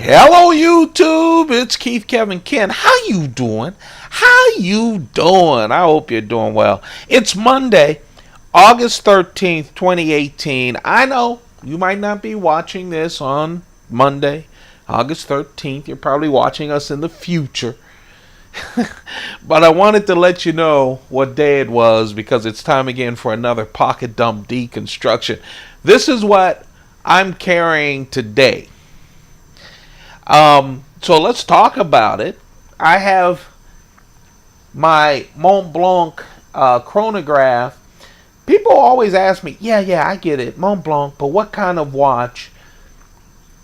Hello YouTube, it's Keith Kevin Ken. How you doing? How you doing? I hope you're doing well. It's Monday, August 13th, 2018. I know you might not be watching this on Monday, August 13th. You're probably watching us in the future. But I wanted to let you know what day it was because it's time again for another pocket dump deconstruction. This is what I'm carrying today. So let's talk about it. I have my Mont Blanc chronograph. People always ask me, yeah, I get it, Mont Blanc, but what kind of watch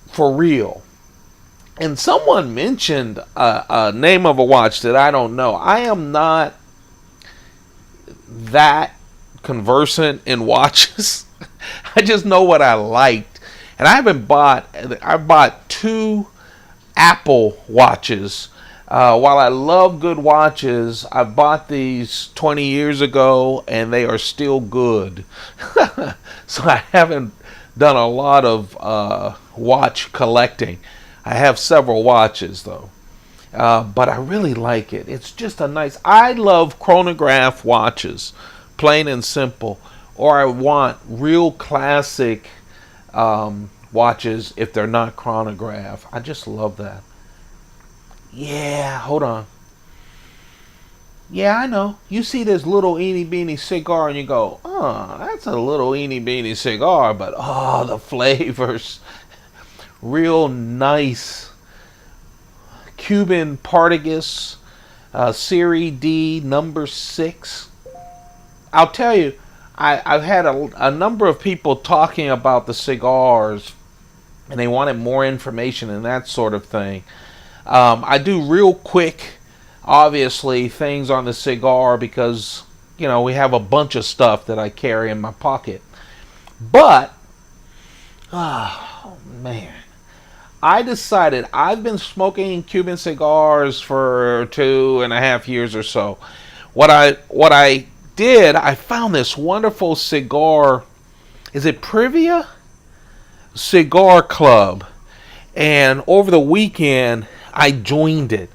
for real? And someone mentioned a name of a watch that I don't know. I am not that conversant in watches. I just know what I liked. And I bought two Apple watches. While I love good watches, I bought these 20 years ago and they are still good. So I haven't done a lot of watch collecting. I have several watches though. But I really like it. It's just a nice... I love chronograph watches, plain and simple. Or I want real classic watches if they're not chronograph. I just love that. Yeah, hold on. Yeah, I know. You see this little eeny beeny cigar and you go, oh, that's a little eeny beeny cigar, but oh, the flavors. Real nice Cuban Partagas Series D number 6. I'll tell you, I've had a number of people talking about the cigars and they wanted more information and that sort of thing. I do real quick, obviously, things on the cigar because, you know, we have a bunch of stuff that I carry in my pocket. But, oh man, I decided I've been smoking Cuban cigars for 2.5 years or so. What I did, I found this wonderful cigar. Is it Privia? Cigar Club. And over the weekend, I joined it.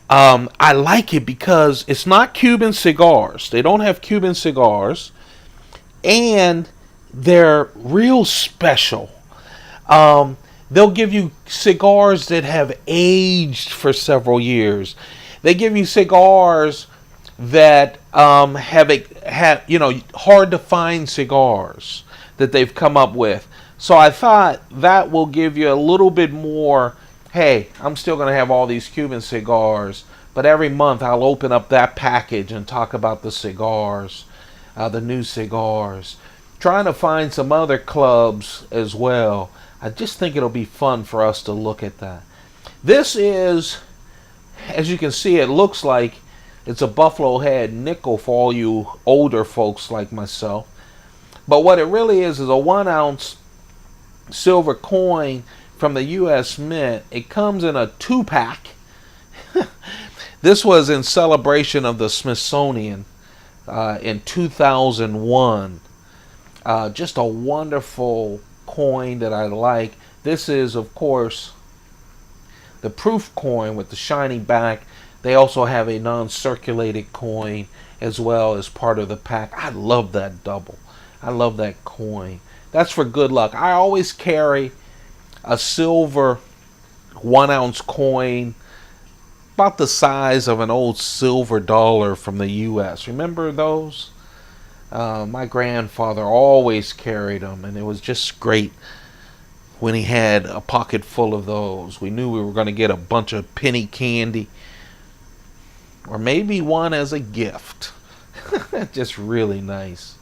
I like it because it's not Cuban cigars. They don't have Cuban cigars. And they're real special. They'll give you cigars that have aged for several years. They give you cigars that have hard to find cigars that they've come up with. So I thought that will give you a little bit more, hey, I'm still going to have all these Cuban cigars, but every month I'll open up that package and talk about the cigars, the new cigars. Trying to find some other clubs as well. I just think it'll be fun for us to look at that. This is, as you can see, it looks like it's a Buffalo Head nickel for all you older folks like myself. But what it really is a 1 ounce silver coin from the U.S. Mint. It comes in a 2-pack. This was in celebration of the Smithsonian in 2001. Just a wonderful coin that I like. This is, of course, the proof coin with the shiny back. They also have a non-circulated coin as well as part of the pack. I love that double. I love that coin. That's for good luck. I always carry a silver 1 ounce coin about the size of an old silver dollar from the U.S. Remember those? My grandfather always carried them, and it was just great when he had a pocket full of those. We knew we were going to get a bunch of penny candy, or maybe one as a gift. Just really nice.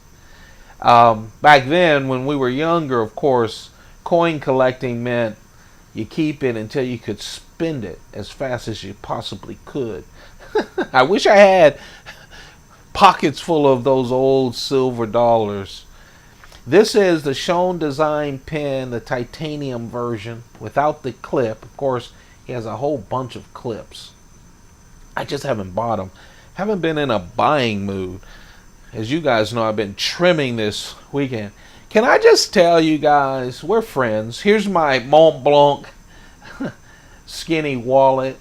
Back then, when we were younger, of course, coin collecting meant you keep it until you could spend it as fast as you possibly could. I wish I had pockets full of those old silver dollars. This is the Schoen design pen, the titanium version, without the clip. Of course, he has a whole bunch of clips. I just haven't bought them. Haven't been in a buying mood. As you guys know, I've been trimming this weekend. Can I just tell you guys, we're friends. Here's my Mont Blanc skinny wallet.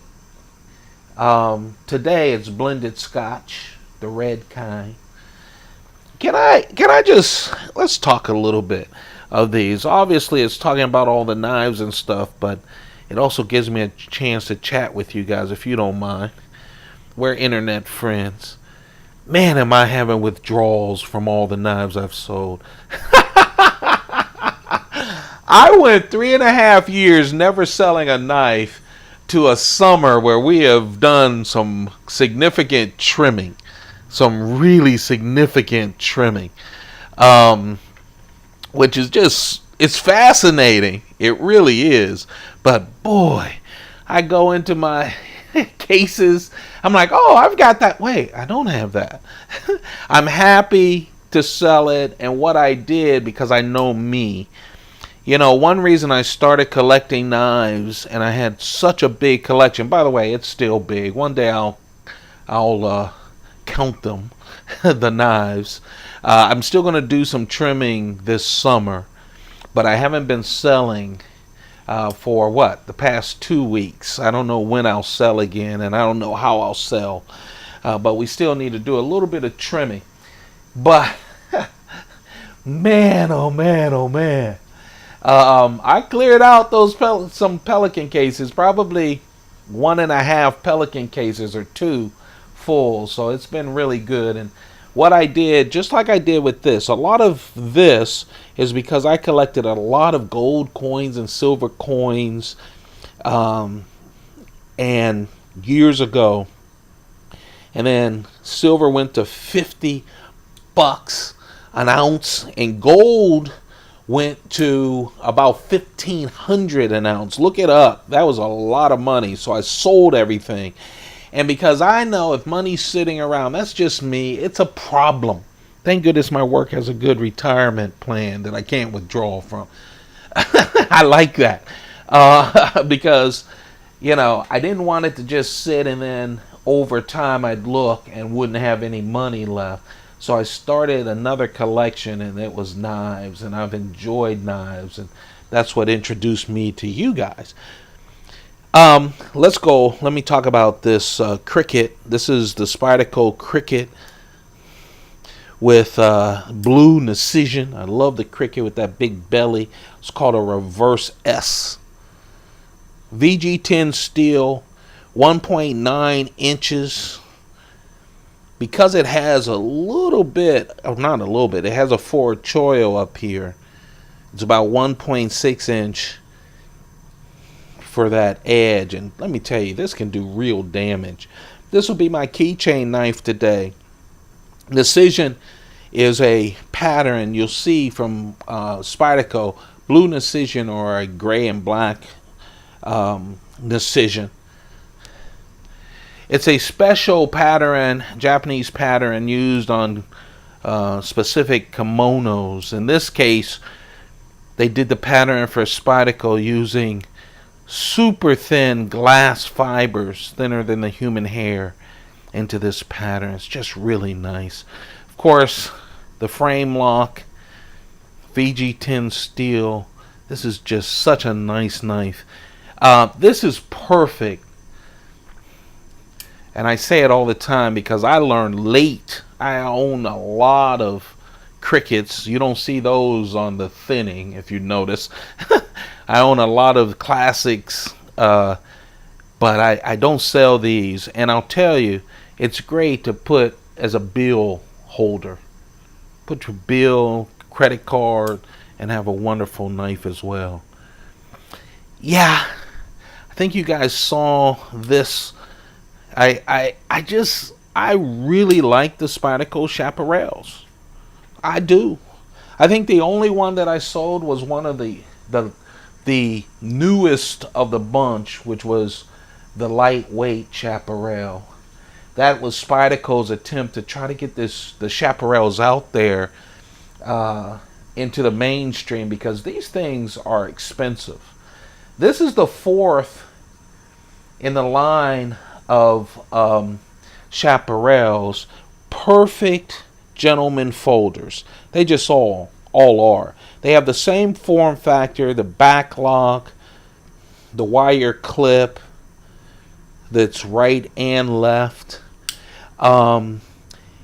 Today it's blended scotch, the red kind. Can I just let's talk a little bit of these. Obviously, it's talking about all the knives and stuff, but it also gives me a chance to chat with you guys if you don't mind. We're internet friends. Man, am I having withdrawals from all the knives I've sold. I went 3.5 years never selling a knife to a summer where we have done some significant trimming. Some really significant trimming. Which is just, it's fascinating. It really is. But boy, I go into my cases. I'm like, oh, I've got that. Wait, I don't have that. I'm happy to sell it. And what I did, because I know me, you know, one reason I started collecting knives, and I had such a big collection. By the way, it's still big. One day I'll count them, the knives. I'm still going to do some trimming this summer, but I haven't been selling for the past 2 weeks. I don't know when I'll sell again, and I don't know how I'll sell, but we still need to do a little bit of trimming. But man, oh man, oh man. I cleared out those some Pelican cases, probably 1.5 Pelican cases or 2 full. So it's been really good. And what I did, just like I did with this, a lot of this is because I collected a lot of gold coins and silver coins, and years ago, and then silver went to $50 an ounce, and gold went to about $1,500 an ounce. Look it up. That was a lot of money. So I sold everything. And because I know if money's sitting around, that's just me, it's a problem. Thank goodness my work has a good retirement plan that I can't withdraw from. I like that. Because, you know, I didn't want it to just sit and then over time I'd look and wouldn't have any money left. So I started another collection, and it was knives, and I've enjoyed knives, and that's what introduced me to you guys. Let's go. Let me talk about this cricket. This is the Spyderco cricket with blue Nishijin. I love the cricket with that big belly. It's called a reverse S. VG10 steel, 1.9 inches. Because it has a little bit, or not a little bit, it has a forward choil up here. It's about 1.6 inch for that edge. And let me tell you, this can do real damage. This will be my keychain knife today. Nishijin is a pattern you'll see from Spyderco, blue Nishijin or a gray and black Nishijin. It's a special pattern, Japanese pattern used on specific kimonos. In this case, they did the pattern for Spyderco using super thin glass fibers, thinner than the human hair, into this pattern. It's just really nice. Of course, the frame lock, VG10 steel. This is just such a nice knife. This is perfect. And I say it all the time because I learned late. I own a lot of crickets. You don't see those on the thinning, if you notice. I own a lot of classics, but I don't sell these. And I'll tell you, it's great to put as a bill holder. Put your bill, credit card, and have a wonderful knife as well. Yeah, I think you guys saw this. I really like the Spyderco Chaparrals. I do. I think the only one that I sold was one of the newest of the bunch, which was the lightweight Chaparral. That was Spyderco's attempt to try to get the Chaparrals out there into the mainstream, because these things are expensive. This is the 4th in the line of Chaparrals, perfect gentleman folders. They just all are. They have the same form factor, the back lock, the wire clip that's right and left.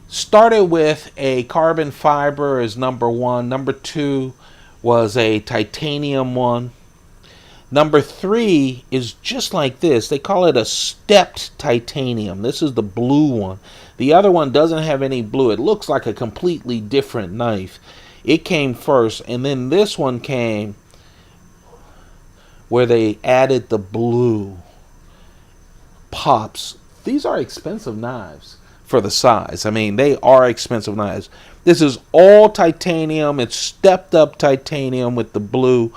Started with a carbon fiber as number one. Number two was a titanium one. Number three is just like this. They call it a stepped titanium. This is the blue one. The other one doesn't have any blue. It looks like a completely different knife. It came first, and then this one came where they added the blue. Pops. These are expensive knives for the size. I mean, they are expensive knives. This is all titanium. It's stepped up titanium with the blue.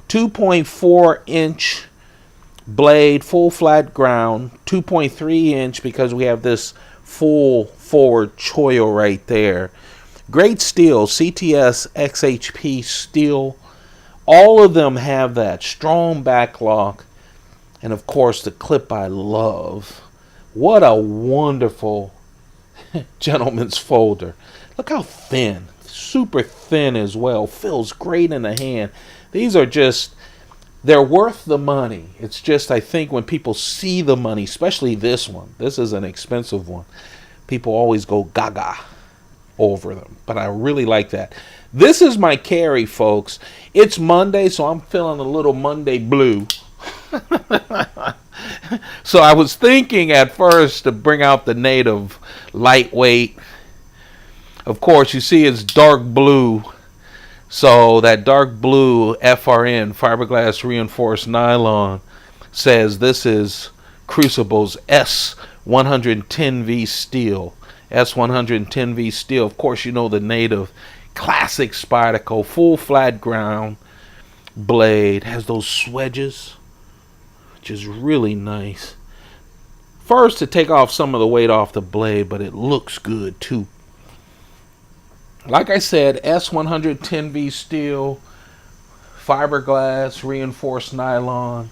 2.4-inch blade, full flat ground. 2.3-inch because we have this full forward choil right there. Great steel, CTS XHP steel. All of them have that strong backlock. And of course the clip I love. What a wonderful gentleman's folder. Look how thin. Super thin as well. Feels great in the hand. These are just, they're worth the money. It's just, I think when people see the money, especially this one, this is an expensive one, people always go gaga over them. But I really like that. This is my carry, folks. It's Monday, so I'm feeling a little Monday blue. So I was thinking at first to bring out the native lightweight. Of course, you see it's dark blue. So that dark blue FRN, fiberglass reinforced nylon, says this is Crucible's S110V steel. S110V steel. Of course, you know the native classic Spyderco, full flat ground blade. Has those swedges, which is really nice. First, to take off some of the weight off the blade, but it looks good too. Like I said, S110V steel, fiberglass, reinforced nylon.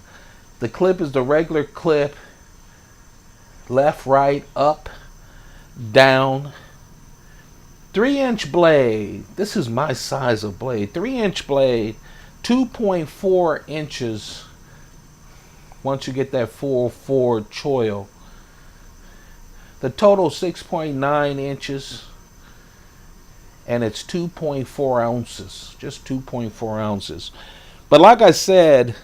The clip is the regular clip. Left, right, up, down. 3-inch blade. This is my size of blade. 3-inch blade, 2.4 inches once you get that full forward choil. The total 6.9 inches. And it's 2.4 ounces, just 2.4 ounces. But like I said,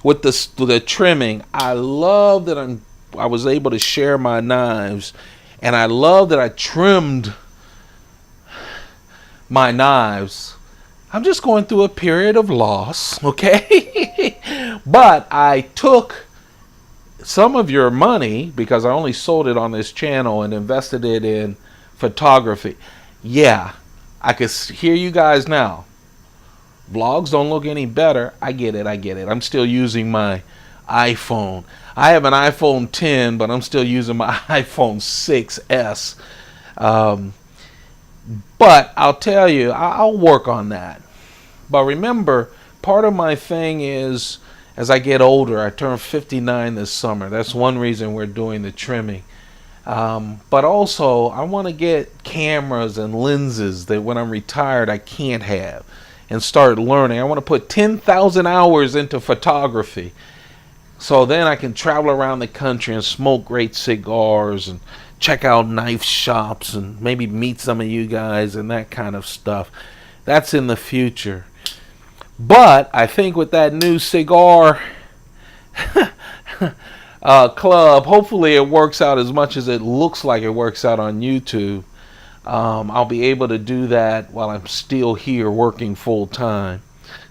with the trimming, I love that I was able to share my knives, and I love that I trimmed my knives. I'm just going through a period of loss, okay? But I took some of your money, because I only sold it on this channel, and invested it in photography. Yeah. I can hear you guys now. Vlogs don't look any better. I get it. I'm still using my iPhone. I have an iPhone 10, but I'm still using my iPhone 6S. But I'll tell you, I'll work on that. But remember, part of my thing is, as I get older, I turn 59 this summer. That's one reason we're doing the trimming. But also, I want to get cameras and lenses that when I'm retired I can't have, and start learning. I want to put 10,000 hours into photography, so then I can travel around the country and smoke great cigars and check out knife shops and maybe meet some of you guys and that kind of stuff. That's in the future. But I think with that new cigar club, hopefully it works out as much as it looks like it works out on YouTube. I'll be able to do that while I'm still here working full time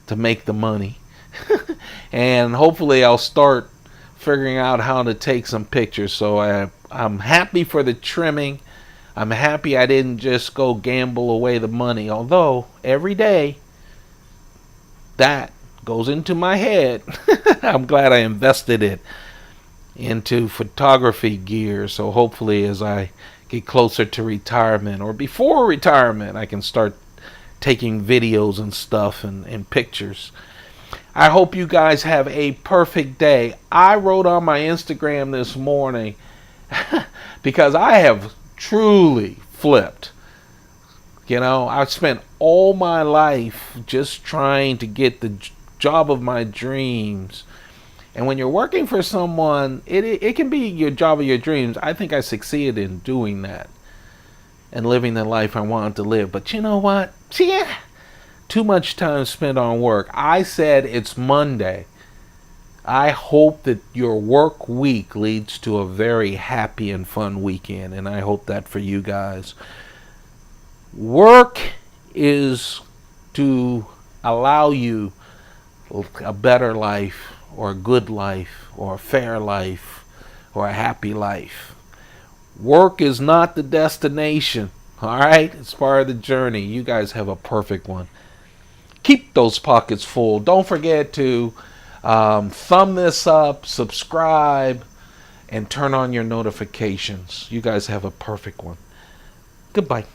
to make the money. And hopefully I'll start figuring out how to take some pictures. So I'm happy for the trimming. I'm happy I didn't just go gamble away the money, although every day that goes into my head. I'm glad I invested it into photography gear, so hopefully as I get closer to retirement or before retirement I can start taking videos and stuff and pictures. I hope you guys have a perfect day. I wrote on my Instagram this morning because I have truly flipped. You know, I've spent all my life just trying to get the job of my dreams. And when you're working for someone, it can be your job of your dreams. I think I succeeded in doing that and living the life I wanted to live. But you know what? Yeah, too much time spent on work. I said it's Monday. I hope that your work week leads to a very happy and fun weekend, and I hope that for you guys. Work is to allow you a better life, or a good life, or a fair life, or a happy life. Work is not the destination, all right? It's part of the journey. You guys have a perfect one. Keep those pockets full. Don't forget to thumb this up, subscribe, and turn on your notifications. You guys have a perfect one. Goodbye.